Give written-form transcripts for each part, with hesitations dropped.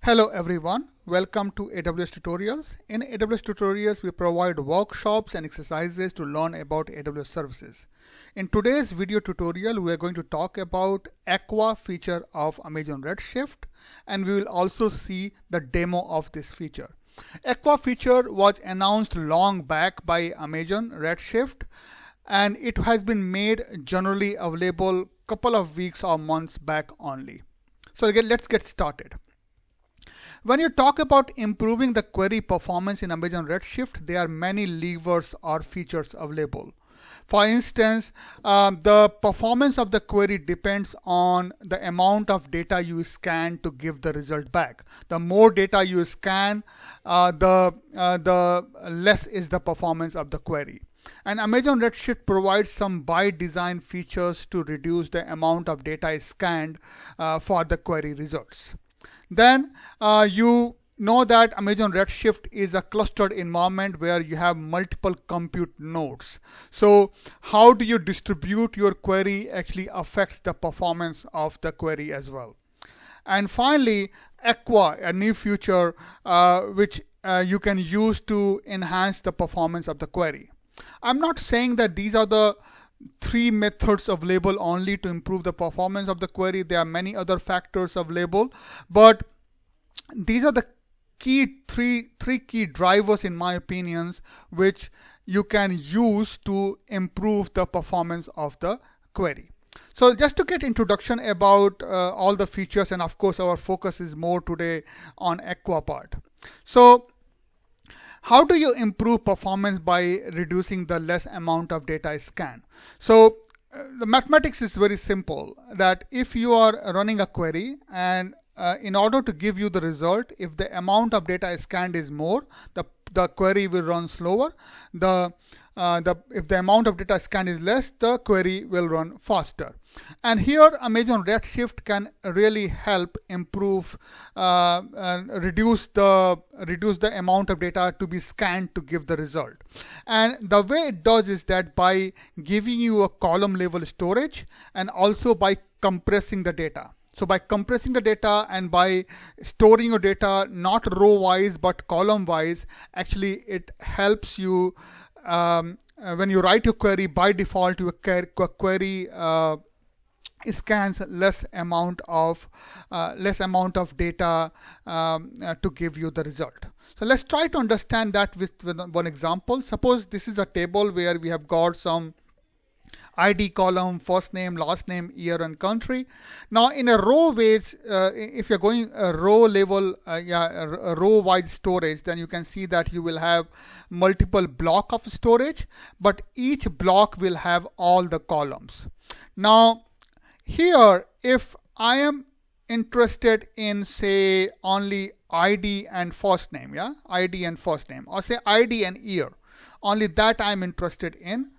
Hello everyone, welcome to AWS Tutorials. In AWS Tutorials, we provide workshops and exercises to learn about AWS services. In today's video tutorial, we are going to talk about Aqua feature of Amazon Redshift, and we will also see the demo of this feature. Aqua feature was announced long back by Amazon Redshift, and it has been made generally available couple of weeks or months back only. So again, let's get started. When you talk about improving the query performance in Amazon Redshift, there are many levers or features available. For instance, the performance of the query depends on the amount of data you scan to give the result back. The more data you scan, the less is the performance of the query. And Amazon Redshift provides some by design features to reduce the amount of data scanned for the query results. Then you know that Amazon Redshift is a clustered environment where you have multiple compute nodes. So how do you distribute your query actually affects the performance of the query as well. And finally, Aqua, a new feature which you can use to enhance the performance of the query. I'm not saying that these are the three methods available only to improve the performance of the query. There are many other factors available, but these are the three key drivers in my opinions which you can use to improve the performance of the query. So just to get introduction about all the features, and of course our focus is more today on Aqua part. So how do you improve performance by reducing the less amount of data scanned? So the mathematics is very simple, that if you are running a query and in order to give you the result, if the amount of data scanned is more, the query will run slower. If the amount of data scanned is less, the query will run faster. And here Amazon Redshift can really help improve reduce the amount of data to be scanned to give the result. And the way it does is that by giving you a column level storage and also by compressing the data. So by compressing the data and by storing your data not row wise but column wise, actually it helps you when you write your query. By default, your query scans less amount of data to give you the result. So let's try to understand that with one example. Suppose this is a table where we have got some ID column, first name, last name, year, and country. Now in a row ways, if you're going a row level, a row wide storage, then you can see that you will have multiple block of storage, but each block will have all the columns. Now here, if I am interested in say only ID and first name, ID and first name, or say ID and year, only that I'm interested in.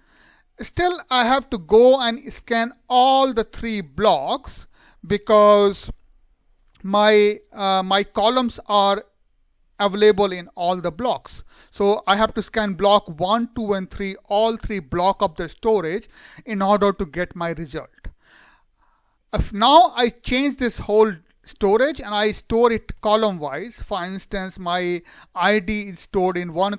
Still, I have to go and scan all the three blocks because my columns are available in all the blocks. So I have to scan block 1, 2, and 3, all three block of the storage in order to get my result. If now I change this whole storage and I store it column wise, for instance my ID is stored in one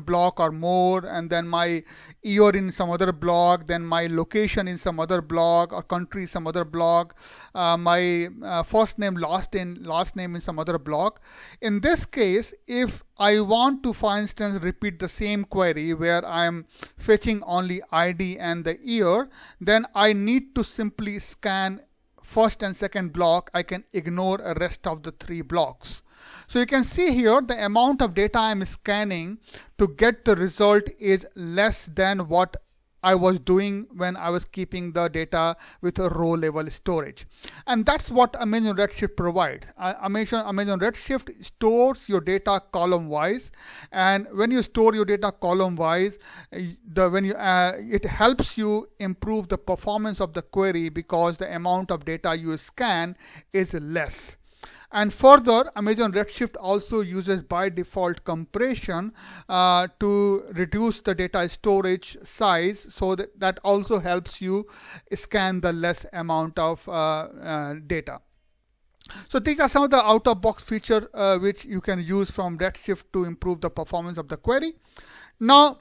block or more, and then my year in some other block, then my location in some other block, or country some other block, my first name last name in some other block. In this case, if I want to, for instance, repeat the same query where I am fetching only ID and the year, then I need to simply scan first and second block. I can ignore the rest of the three blocks. So you can see here the amount of data I'm scanning to get the result is less than what I was doing when I was keeping the data with a row level storage. And that's what Amazon Redshift provides. Amazon Redshift stores your data column wise, and when you store your data column wise, it helps you improve the performance of the query because the amount of data you scan is less. And further, Amazon Redshift also uses by default compression to reduce the data storage size, so that also helps you scan the less amount of data. So these are some of the out-of-box features which you can use from Redshift to improve the performance of the query. Now,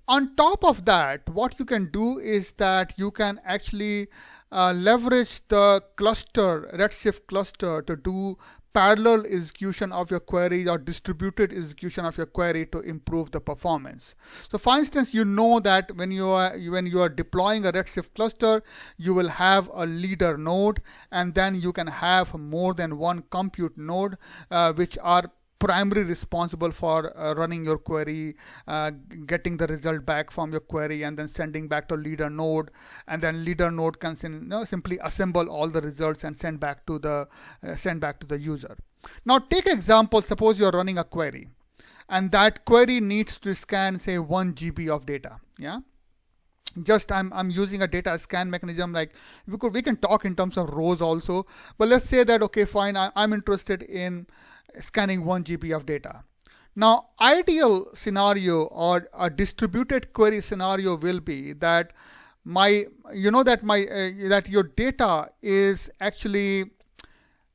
on top of that, what you can do is that you can actually leverage the cluster, Redshift cluster, to do parallel execution of your query or distributed execution of your query to improve the performance. So for instance, you know that when you are deploying a Redshift cluster, you will have a leader node, and then you can have more than one compute node which are primarily responsible for running your query, getting the result back from your query, and then sending back to leader node, and then leader node can simply assemble all the results and send back to the user. Now take example, suppose you're running a query, and that query needs to scan, say, 1 GB of data. Yeah. Just I'm using a data scan mechanism. Like we can talk in terms of rows also, but let's say that, okay, fine, I'm interested in scanning 1 GB of data. Now, ideal scenario or a distributed query scenario will be that that your data is actually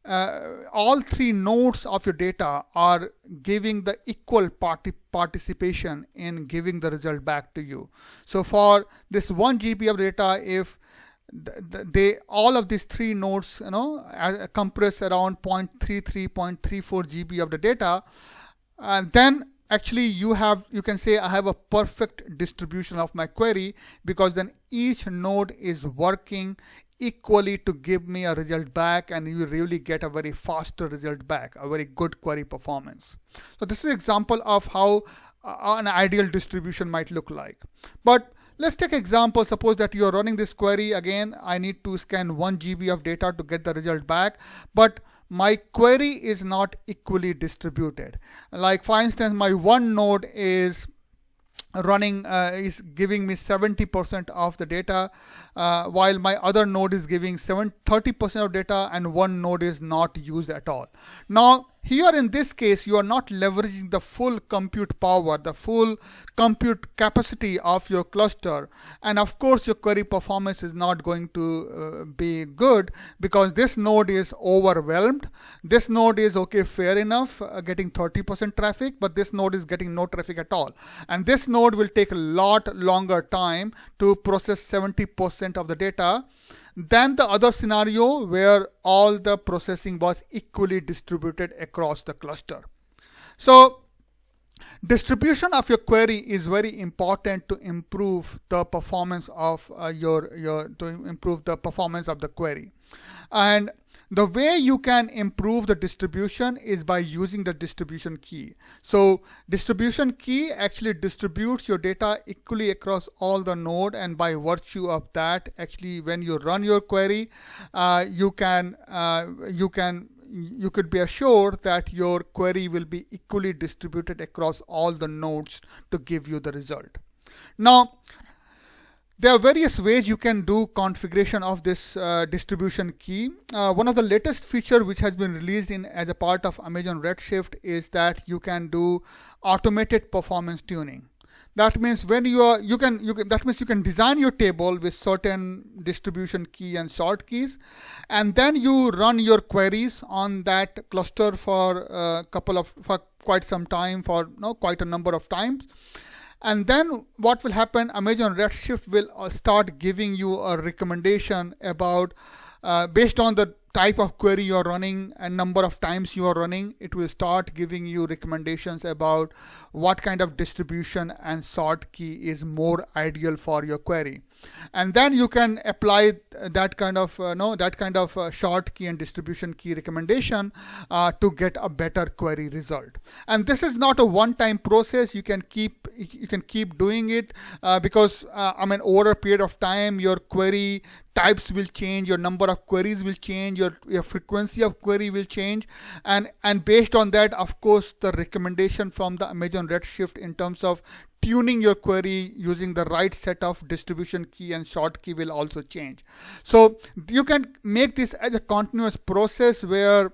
all 3 nodes of your data are giving the equal participation in giving the result back to you. So for this 1 GB of data, if all of these 3 nodes compress around 0.33, 0.34 GB of the data, and then actually you can say I have a perfect distribution of my query, because then each node is working equally to give me a result back, and you really get a very faster result back, a very good query performance. So this is an example of how an ideal distribution might look like. But let's take example, suppose that you are running this query. Again, I need to scan 1 GB of data to get the result back, but my query is not equally distributed. Like for instance, my one node is running is giving me 70% of the data, while my other node is giving 30% of data, and one node is not used at all. Now here in this case, you are not leveraging the full compute power, the full compute capacity of your cluster, and of course your query performance is not going to be good, because this node is overwhelmed. This node is okay, fair enough, getting 30% traffic, but this node is getting no traffic at all, and this node will take a lot longer time to process 70% of the data than the other scenario where all the processing was equally distributed across the cluster. So distribution of your query is very important to improve the performance of the query. And the way you can improve the distribution is by using the distribution key. So distribution key actually distributes your data equally across all the node, and by virtue of that, actually when you run your query, you could be assured that your query will be equally distributed across all the nodes to give you the result. Now, there are various ways you can do configuration of this distribution key. One of the latest feature which has been released as a part of Amazon Redshift is that you can do automated performance tuning. That means when you can design your table with certain distribution key and sort keys, and then you run your queries on that cluster for quite some time, quite a number of times. And then what will happen, Amazon Redshift will start giving you a recommendation about, based on the type of query you're running and number of times you are running, it will start giving you recommendations about what kind of distribution and sort key is more ideal for your query. And then you can apply that kind of short key and distribution key recommendation to get a better query result. And this is not a one-time process. You can keep doing it because over a period of time, your query types will change, your number of queries will change, your frequency of query will change, and based on that, of course, the recommendation from the Amazon Redshift in terms of tuning your query using the right set of distribution key and short key will also change. So you can make this as a continuous process where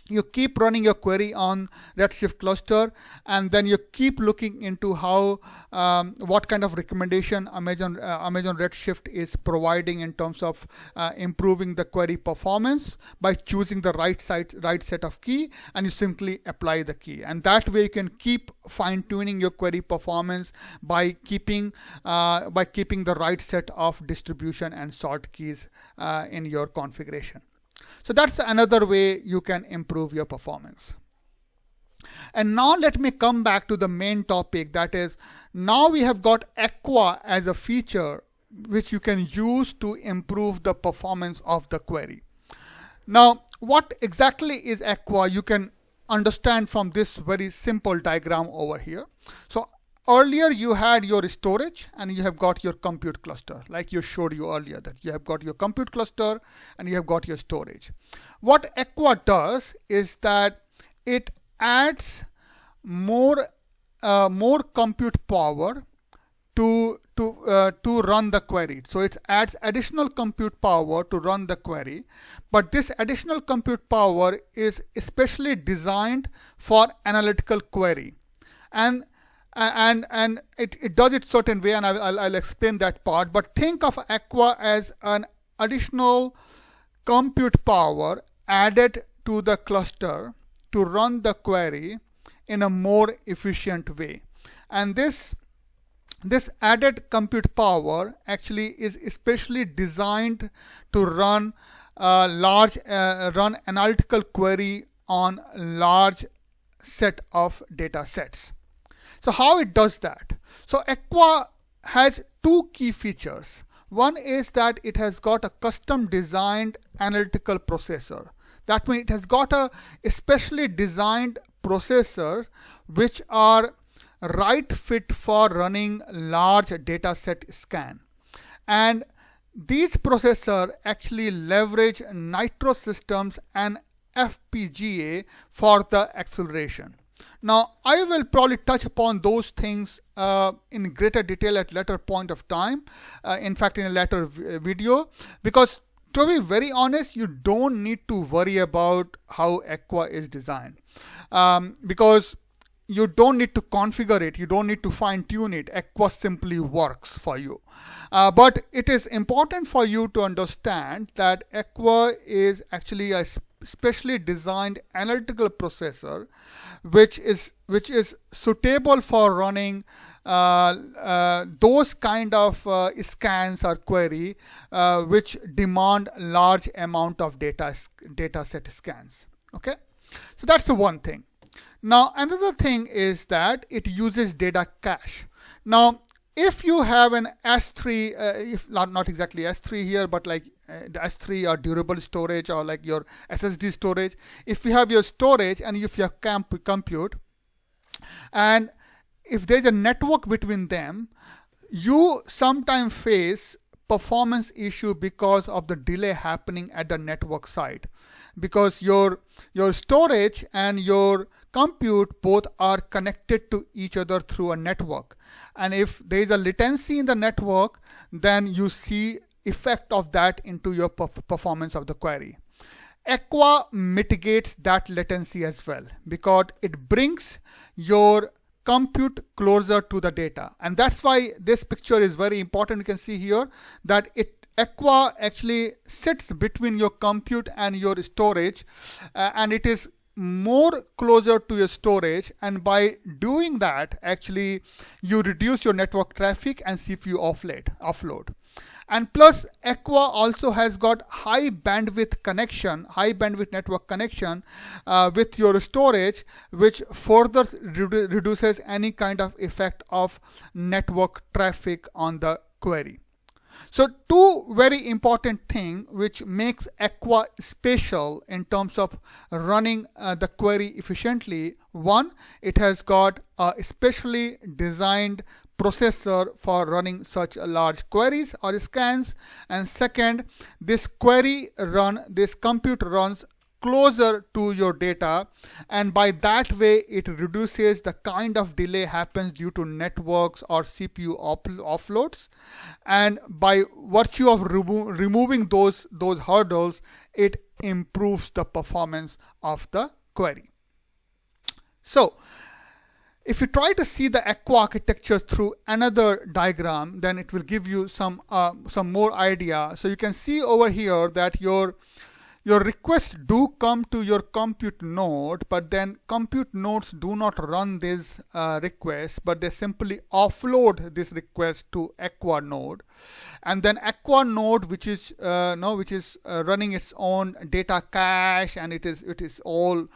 you keep running your query on Redshift cluster, and then you keep looking into how what kind of recommendation Amazon Redshift is providing in terms of improving the query performance by choosing the right set of key, and you simply apply the key, and that way you can keep fine-tuning your query performance by keeping the right set of distribution and sort keys in your configuration. So that's another way you can improve your performance. And now let me come back to the main topic, that is, now we have got Aqua as a feature which you can use to improve the performance of the query. Now, what exactly is Aqua? You can understand from this very simple diagram over here. So earlier you had your storage and you have got your compute cluster, like you showed you earlier, that you have got your compute cluster and you have got your storage. What Aqua does is that it adds more compute power to run the query. So it adds additional compute power to run the query, but this additional compute power is especially designed for analytical query, and it does it certain way, and I'll explain that part. But think of Aqua as an additional compute power added to the cluster to run the query in a more efficient way. And this added compute power actually is especially designed to run analytical query on large set of data sets. So how it does that? So Aqua has two key features. One is that it has got a custom designed analytical processor. That means it has got a specially designed processor which are right fit for running large data set scan. And these processors actually leverage Nitro systems and FPGA for the acceleration. Now, I will probably touch upon those things in greater detail at later point of time, in fact in a later video, because to be very honest, you don't need to worry about how Aqua is designed, because you don't need to configure it, you don't need to fine-tune it. Aqua simply works for you. But it is important for you to understand that Aqua is actually a specially designed analytical processor which is suitable for running those kind of scans or query which demand large amount of data set scans. Okay, so that's the one thing. Now another thing is that it uses data cache. Now if you have an S3, if not exactly S3 here, but like the S3 or durable storage or like your SSD storage, if you have your storage and if you have compute, and if there's a network between them, you sometimes face performance issue because of the delay happening at the network side, because your storage and your compute both are connected to each other through a network, and if there is a latency in the network, then you see effect of that into your performance of the query. Aqua mitigates that latency as well, because it brings your compute closer to the data, and that's why this picture is very important. You can see here that Aqua actually sits between your compute and your storage, and it is more closer to your storage, and by doing that actually you reduce your network traffic and CPU offload. And plus Aqua also has got high bandwidth network connection with your storage, which further reduces any kind of effect of network traffic on the query. So two very important things which makes Aqua special in terms of running the query efficiently. One, it has got a specially designed processor for running such large queries or scans, and second, this compute runs closer to your data, and by that way it reduces the kind of delay happens due to networks or CPU offloads, and by virtue of removing those hurdles, it improves the performance of the query. So if you try to see the Aqua architecture through another diagram, then it will give you some more idea. So you can see over here that your requests do come to your compute node, but then compute nodes do not run this request, but they simply offload this request to Aqua node, and then Aqua node, which is running its own data cache, and it is all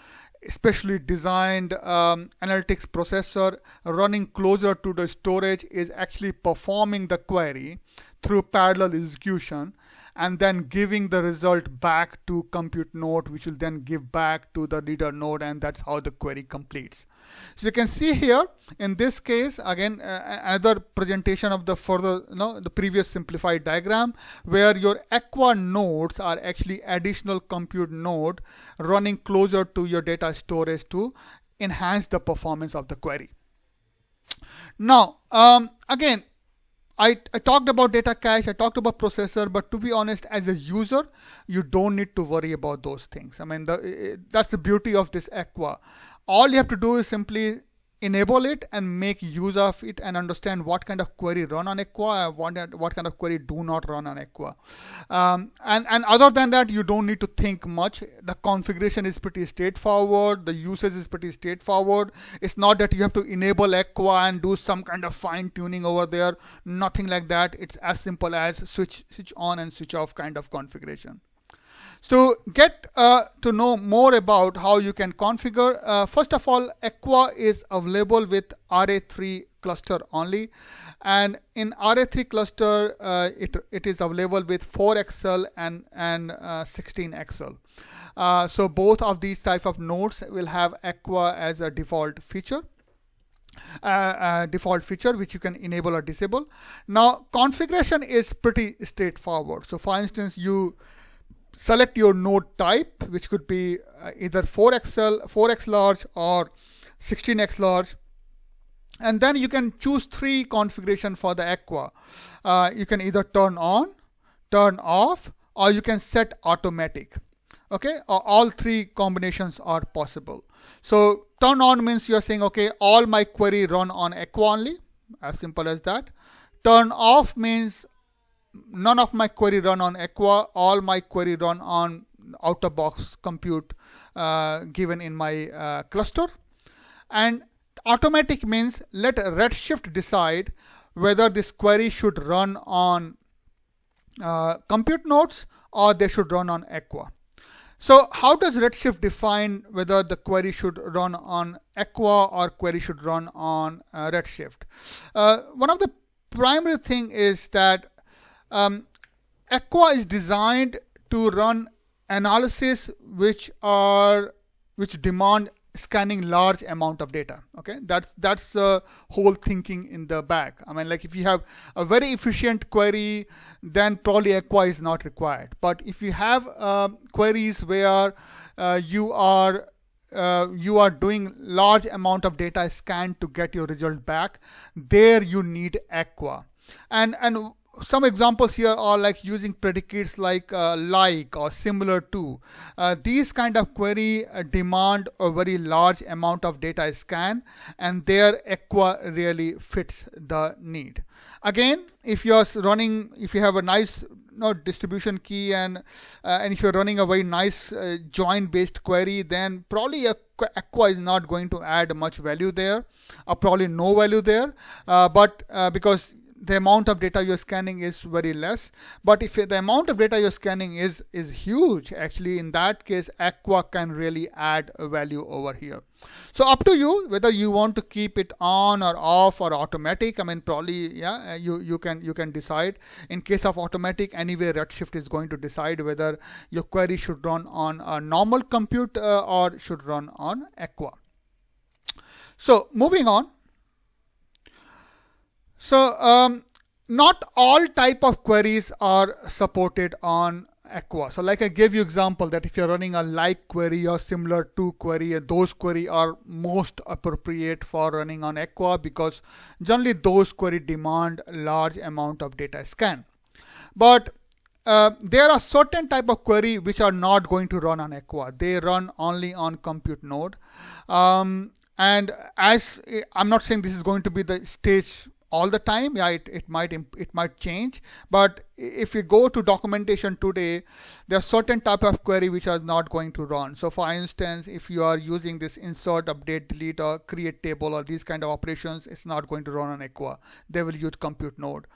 especially designed analytics processor running closer to the storage, is actually performing the query through parallel execution and then giving the result back to compute node, which will then give back to the reader node, and that's how the query completes. So you can see here in this case again another presentation of the the previous simplified diagram, where your Aqua nodes are actually additional compute node running closer to your data storage to enhance the performance of the query. Now again, I talked about data cache, I talked about processor, but to be honest, as a user, you don't need to worry about those things. I mean, that's the beauty of this Aqua. All you have to do is simply enable it and make use of it and understand what kind of query run on Aqua, what kind of query do not run on Aqua. And other than that, you don't need to think much. The configuration is pretty straightforward. The usage is pretty straightforward. It's not that you have to enable Aqua and do some kind of fine tuning over there. Nothing like that. It's as simple as switch on and switch off kind of configuration. So get to know more about how you can configure. First of all, Aqua is available with RA3 cluster only, and in RA3 cluster it is available with 4XL and 16XL. So both of these type of nodes will have Aqua as a default feature. Which you can enable or disable. Now configuration is pretty straightforward. So for instance, you select your node type, which could be either 4x large or 16x large, and then you can choose 3 configuration for the Aqua. You can either turn on, turn off, or you can set automatic. Okay, all 3 combinations are possible. So turn on means you're saying, okay, all my query run on Aqua only, as simple as that. Turn off means none of my query run on Aqua, all my query run on out-of-box compute given in my cluster. And automatic means let Redshift decide whether this query should run on compute nodes or they should run on Aqua. So how does Redshift define whether the query should run on Aqua or query should run on Redshift? One of the primary thing is that Aqua is designed to run analysis which demand scanning large amount of data. Okay, that's the whole thinking in the back. I mean, like if you have a very efficient query, then probably Aqua is not required. But if you have queries where you are doing large amount of data scan to get your result back, there you need Aqua. And some examples here are like using predicates like or similar to. These kind of query demand a very large amount of data scan, and there Aqua really fits the need. Again, if you have a nice distribution key and if you're running a very nice join based query, then probably Aqua is not going to add much value there, or probably no value there, but because the amount of data you're scanning is very less. But if the amount of data you're scanning is huge, actually in that case Aqua can really add a value over here. So up to you whether you want to keep it on or off or automatic. I mean, probably you can decide. In case of automatic, anyway Redshift is going to decide whether your query should run on a normal compute or should run on Aqua. So moving on. So not all type of queries are supported on Aqua. So like I gave you example that if you're running a like query or similar to query, those query are most appropriate for running on Aqua because generally those query demand a large amount of data scan. But there are certain type of query which are not going to run on Aqua. They run only on compute node. And as I'm not saying this is going to be the stage all the time, yeah, it might change, but if you go to documentation today, there are certain type of query which are not going to run. So for instance, if you are using this insert, update, delete, or create table, or these kind of operations, it's not going to run on Aqua. They will use compute node.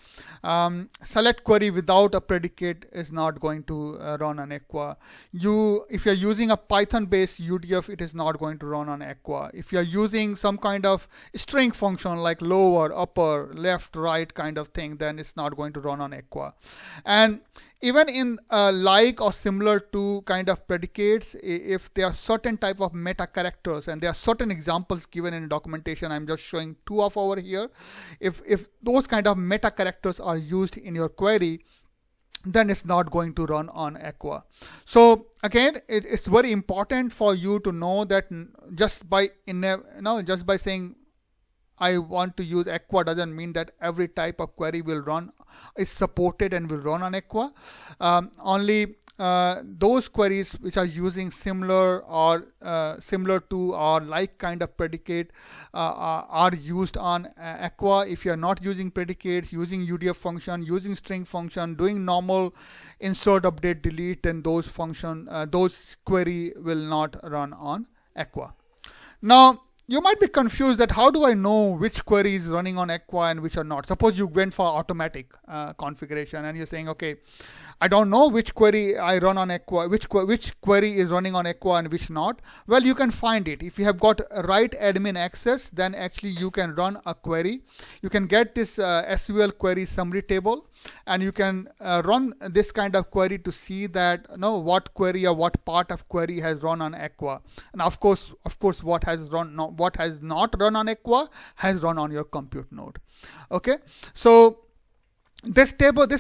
Select query without a predicate is not going to run on Aqua. If you're using a Python based UDF, it is not going to run on Aqua. If you're using some kind of string function like lower, upper, left, right kind of thing, then it's not going to run on Aqua. And even in like or similar to kind of predicates, if there are certain type of meta characters, and there are certain examples given in documentation, I'm just showing 2 of over here. If those kind of meta characters are used in your query, then it's not going to run on Aqua. So again, it's very important for you to know that just by saying I want to use Aqua doesn't mean that every type of query is supported and will run on Aqua. Only those queries which are using similar to or like kind of predicate are used on Aqua. If you're not using predicates, using UDF function, using string function, doing normal insert, update, delete, then those query will not run on Aqua. Now, you might be confused that how do I know which query is running on Aqua and which are not. Suppose you went for automatic configuration and you're saying, okay, I don't know which query I run on Aqua, which query is running on Aqua and which not. Well, you can find it. If you have got right admin access, then actually you can run a query. You can get this SQL query summary table, and you can run this kind of query to see that what query or what part of query has run on Aqua. And of course, what has not run on Aqua has run on your compute node. Okay, so this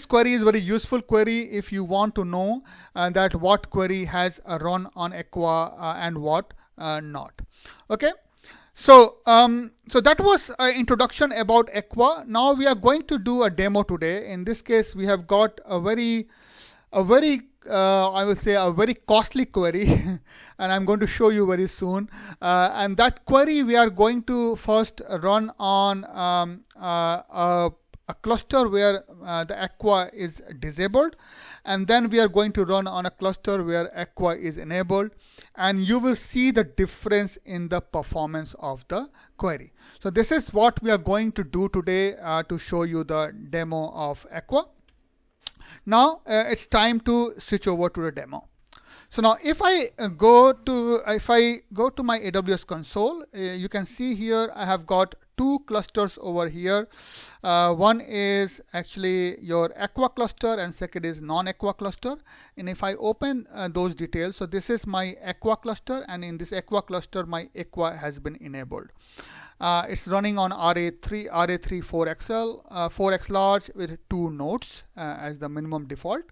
query is very useful query if you want to know that what query has run on Aqua and what not. Okay. So that was an introduction about Aqua. Now we are going to do a demo today. In this case, we have got a very I will say a very costly query and I'm going to show you very soon. And that query we are going to first run on a cluster where the Aqua is disabled, and then we are going to run on a cluster where Aqua is enabled, and you will see the difference in the performance of the query. So this is what we are going to do today to show you the demo of Aqua. Now it's time to switch over to the demo. So now if I go to my AWS console, you can see here I have got 2 clusters over here. One is actually your Aqua cluster and second is non-Aqua cluster. And if I open those details, so this is my Aqua cluster, and in this Aqua cluster my Aqua has been enabled. It's running on RA3 4XL, 4X large with 2 nodes as the minimum default.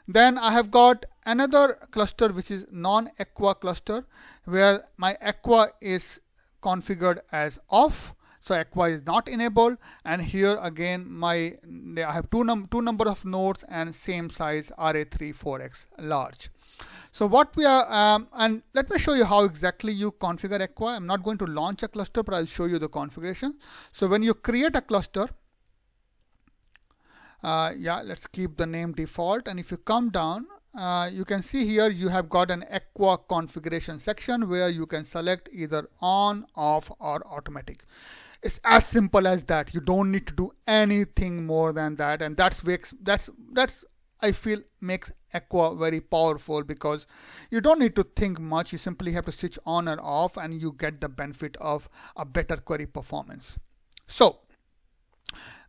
Then I have got another cluster which is non-Aqua cluster where my Aqua is configured as off, so Aqua is not enabled, and here again I have two number of nodes and same size RA3 4X large. So what we are and let me show you how exactly you configure Aqua. I'm not going to launch a cluster, but I'll show you the configuration. So when you create a cluster, let's keep the name default, and if you come down, you can see here you have got an Aqua configuration section where you can select either on, off, or automatic. It's as simple as that. You don't need to do anything more than that, and that's I feel makes Aqua very powerful, because you don't need to think much. You simply have to switch on or off and you get the benefit of a better query performance. So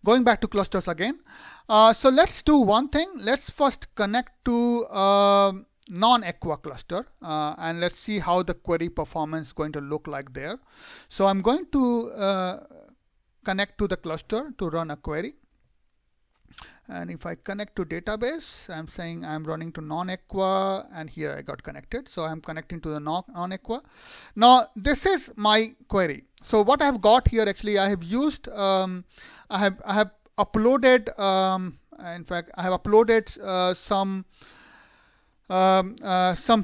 going back to clusters again, so let's do one thing. Let's first connect to non-Aqua cluster and let's see how the query performance is going to look like there. So I'm going to connect to the cluster to run a query. And if I connect to database, I'm saying I'm running to non-Aqua, and here I got connected. So I'm connecting to the non-Aqua. Now this is my query. So what I've got here, actually I have used, I have uploaded In fact, I have uploaded some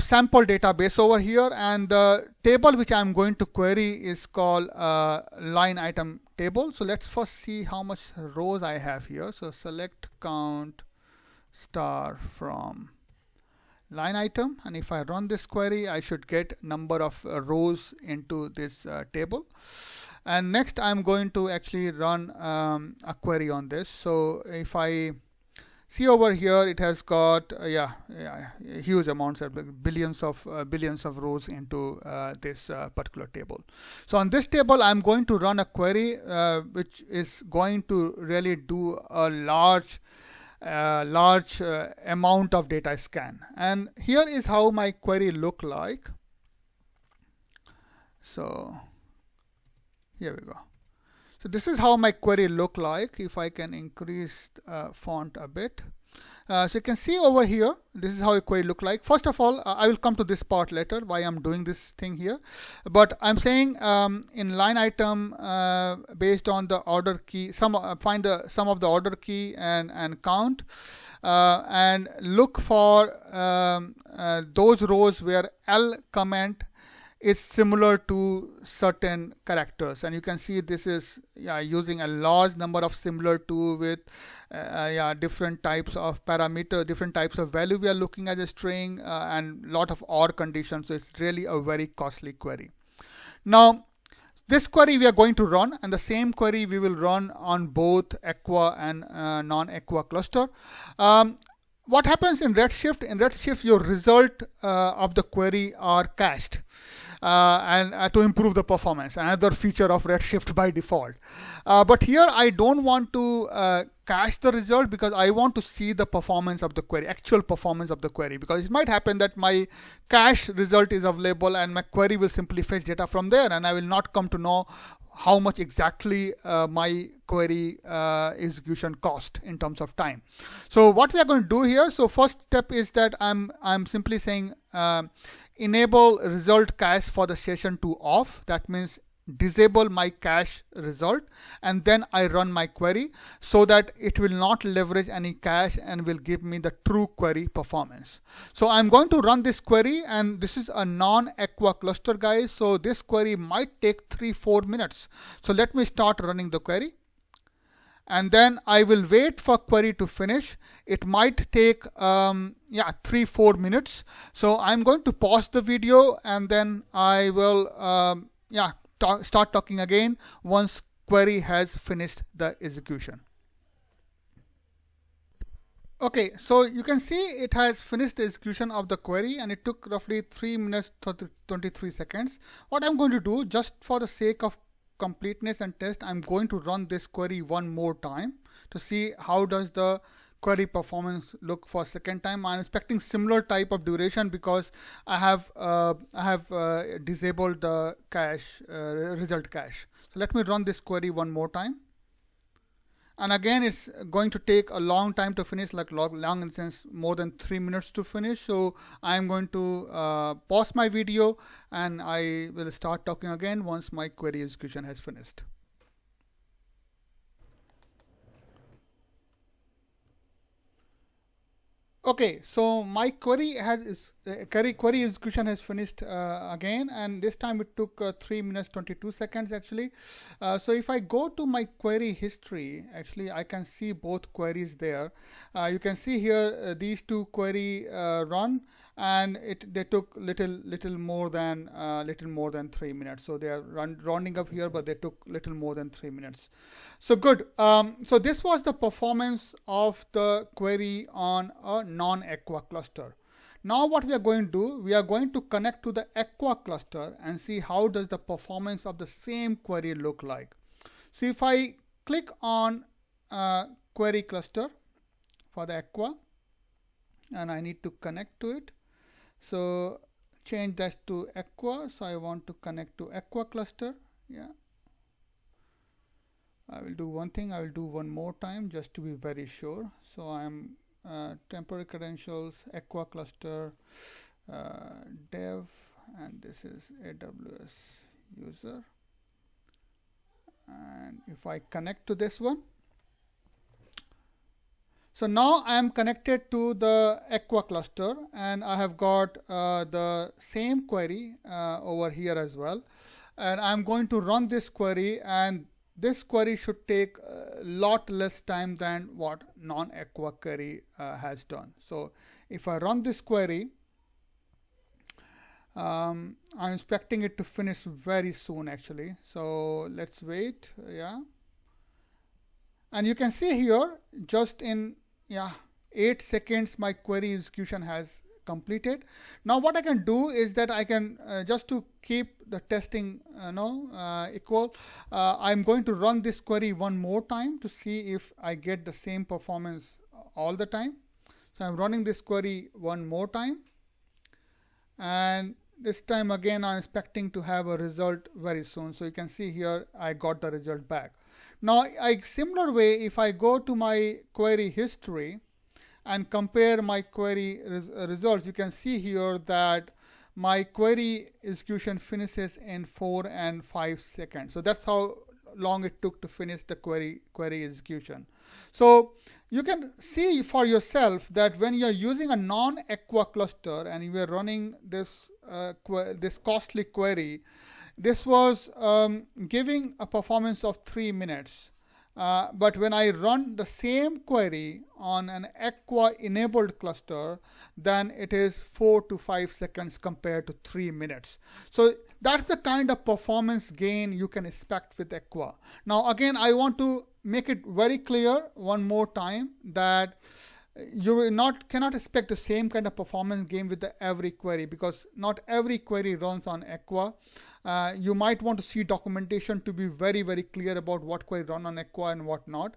sample database over here, and the table which I'm going to query is called line item table. So let's first see how much rows I have here. So select count star from line item, and if I run this query, I should get number of rows into this table. And next I'm going to actually run a query on this. So if I see over here, it has got huge amounts of billions of rows into this particular table. So on this table, I'm going to run a query which is going to really do a large amount of data scan. And here is how my query look like. So here we go. So this is how my query look like. If I can increase font a bit. So you can see over here, this is how a query look like. First of all, I will come to this part later, why I'm doing this thing here. But I'm saying in line item, based on the order key, find the sum of the order key and count, and look for those rows where L comment is similar to certain characters, and you can see this is using a large number of similar to with different types of parameter, different types of value we are looking at a string, and lot of OR conditions. So it's really a very costly query. Now this query we are going to run, and the same query we will run on both Aqua and non-Aqua cluster. What happens in Redshift? In Redshift, your result of the query are cached. And to improve the performance, another feature of Redshift by default. But here I don't want to cache the result, because I want to see the performance of the query, actual performance of the query, because it might happen that my cache result is available and my query will simply fetch data from there, and I will not come to know how much exactly my query execution cost in terms of time. So what we are going to do here, so first step is that I'm simply saying enable result cache for the session to off. That means disable my cache result, and then I run my query so that it will not leverage any cache and will give me the true query performance. So I'm going to run this query, and this is a non-Aqua cluster, guys. So this query might take 3-4 minutes. So let me start running the query, and then I will wait for query to finish. It might take 3-4 minutes. So I'm going to pause the video, and then I will start talking again once query has finished the execution. Okay, so you can see it has finished the execution of the query, and it took roughly 3 minutes 23 seconds. What I'm going to do, just for the sake of completeness and test, I'm going to run this query one more time to see how does the query performance look for second time. I'm expecting similar type of duration because I have disabled the cache, result cache. So let me run this query one more time. And again, it's going to take a long time to finish, like long in the sense more than 3 minutes to finish. So I'm going to pause my video, and I will start talking again once my query execution has finished. Okay, so my query execution has finished again, and this time it took 3 minutes 22 seconds actually. So if I go to my query history, actually I can see both queries there. You can see here these two query run, and they took little more than 3 minutes. So they are rounding up here, but they took little more than 3 minutes. So good. So this was the performance of the query on a non-Aqua cluster. Now what we are going to do, we are going to connect to the Aqua cluster and see how does the performance of the same query look like. So if I click on query cluster for the Aqua, and I need to connect to it. So change that to Aqua. So I want to connect to Aqua cluster. Yeah. I will do one thing. I will do one more time just to be very sure. So I'm temporary credentials, Aqua cluster, dev, and this is AWS user. And if I connect to this one, So now I am connected to the Aqua cluster, and I have got the same query over here as well. And I'm going to run this query, and this query should take a lot less time than what non-Aqua query has done. So if I run this query, I'm expecting it to finish very soon actually. So let's wait. Yeah. And you can see here, just in 8 seconds, my query execution has completed. Now what I can do is that I can, just to keep the testing equal, I'm going to run this query one more time to see if I get the same performance all the time. So I'm running this query one more time. And this time again, I'm expecting to have a result very soon. So you can see here, I got the result back. Now, similar way, if I go to my query history and compare my query results, you can see here that my query execution finishes in 4 and 5 seconds. So that's how long it took to finish the query execution. So you can see for yourself that when you're using a non-Aqua cluster and you are running this costly query, this was giving a performance of 3 minutes. But when I run the same query on an Aqua enabled cluster, then it is 4 to 5 seconds compared to 3 minutes. So that's the kind of performance gain you can expect with Aqua. Now again, I want to make it very clear one more time that you cannot expect the same kind of performance gain with every query, because not every query runs on Aqua. You might want to see documentation to be very, very clear about what query run on Aqua and what not.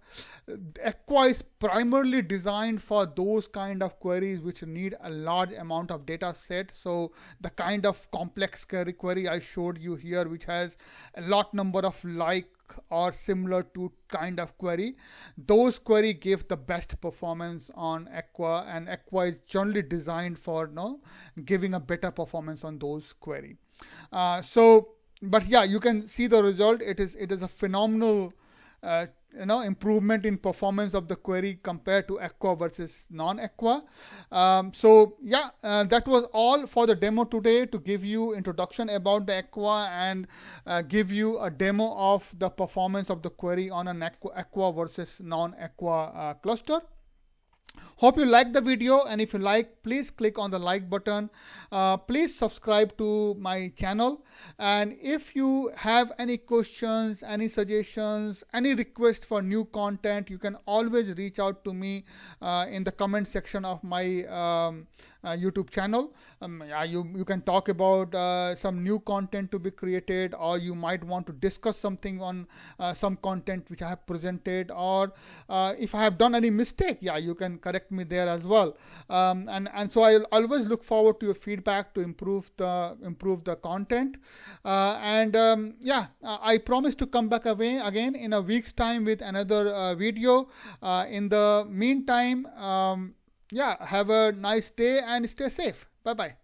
Aqua is primarily designed for those kind of queries which need a large amount of data set. So the kind of complex query I showed you here, which has a lot number of like or similar to kind of query, those query give the best performance on Aqua, and Aqua is generally designed for giving a better performance on those query. But yeah, you can see the result. It is a phenomenal improvement in performance of the query compared to Aqua versus non-Aqua. That was all for the demo today, to give you introduction about the Aqua and give you a demo of the performance of the query on an Aqua versus non-Aqua cluster. Hope you liked the video, and if you like, please click on the like button. Please subscribe to my channel, and if you have any questions, any suggestions, any request for new content, you can always reach out to me in the comment section of my YouTube channel. You can talk about some new content to be created, or you might want to discuss something on some content which I have presented, or if I have done any mistake, you can correct me there as well. And so I'll always look forward to your feedback to improve the content. I promise to come back again in a week's time with another video. In the meantime, have a nice day and stay safe. Bye-bye.